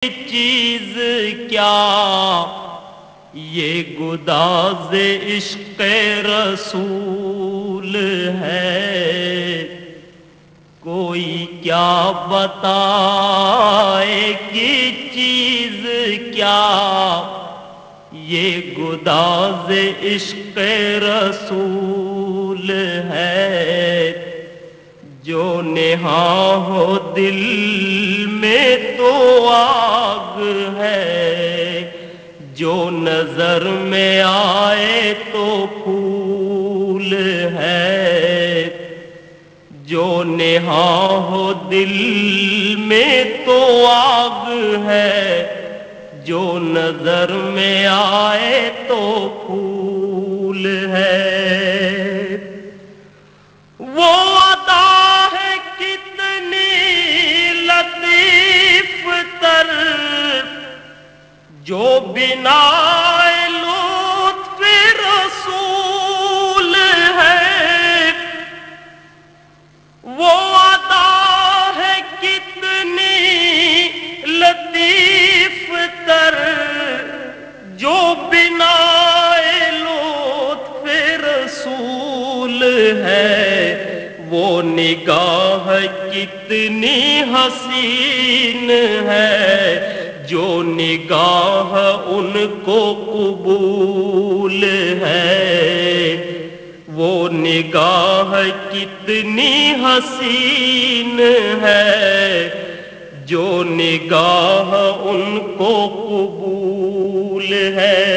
چیز کیا یہ گداز عشق رسول ہے، کوئی کیا بتائے کہ چیز کیا یہ گداز عشق رسول ہے، جو نہاں ہو دل میں تو آگ ہے، جو نظر میں آئے تو پھول ہے، جو نہاں ہو دل میں تو آگ ہے، جو نظر میں آئے تو پھول ہے۔ وہ عطا ہے کتنی لطیف تر، جو بنا لطف رسول ہے، وہ عطا ہے کتنی لطیف تر، جو بنا لطف رسول ہے، وہ نگاہ کتنی حسین ہے، جو نگاہ ان کو قبول ہے، وہ نگاہ کتنی حسین ہے، جو نگاہ ان کو قبول ہے۔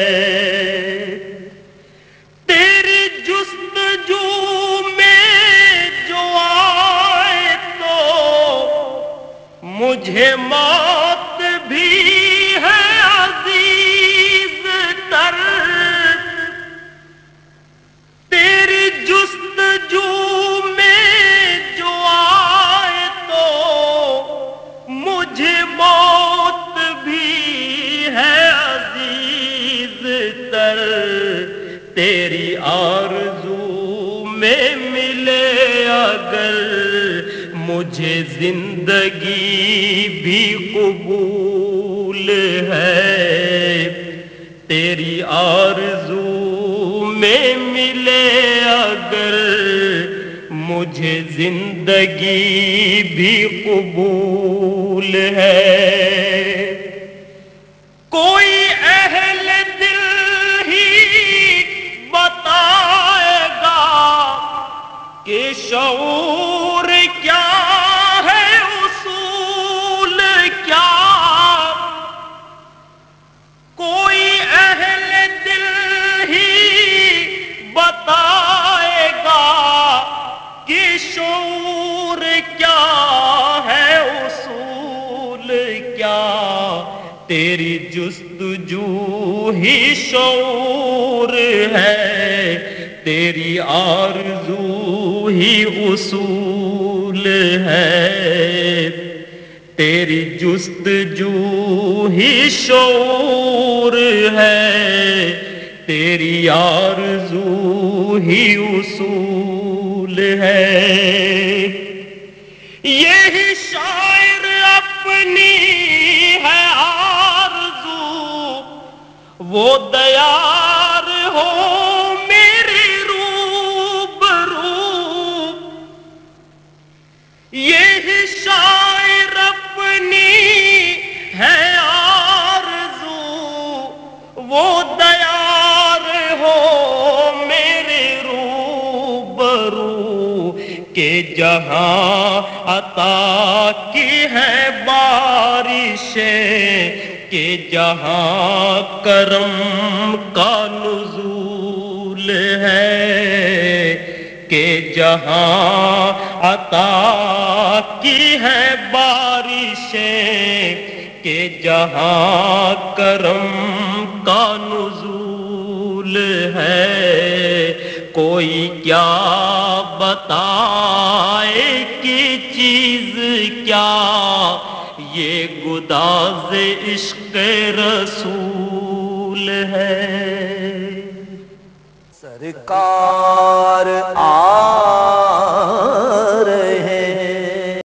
تیری جستجو میں جو آئے تو مجھے موت بھی ہے عزیز تر، تیری جستجو میں جو آئے تو مجھے موت بھی ہے عزیز تر، تیری آرزو میں ملے اگر مجھے زندگی بھی قبول ہے، تیری آرزو میں ملے اگر مجھے زندگی بھی قبول ہے۔ کوئی اہل دل ہی بتائے گا کہ شعور کیا ہے، اصول کیا، کوئی اہل دل ہی بتائے گا کہ شعور کیا ہے، اصول کیا، تیری جستجو ہی شعور ہے، تیری آرزو ہی اصول ہے، تیری جستجو ہی شعور ہے، تیری آرزو ہی اصول ہے۔ یہی شاعر اپنی ہے آرزو، وہ دیار ہو میری روبرو، یہی شاعر اپنی ہے آرزو، وہ دیار ہو میرے روبرو، کہ جہاں عطا کی ہے بارشیں، کہ جہاں کرم کا نزول ہے، کہ جہاں عطا کی ہے بارشیں، کہ جہاں کرم کا نزول ہے، کوئی کیا بتائے کہ چیز کیا یہ گداز عشق رسول ہے۔ سرکار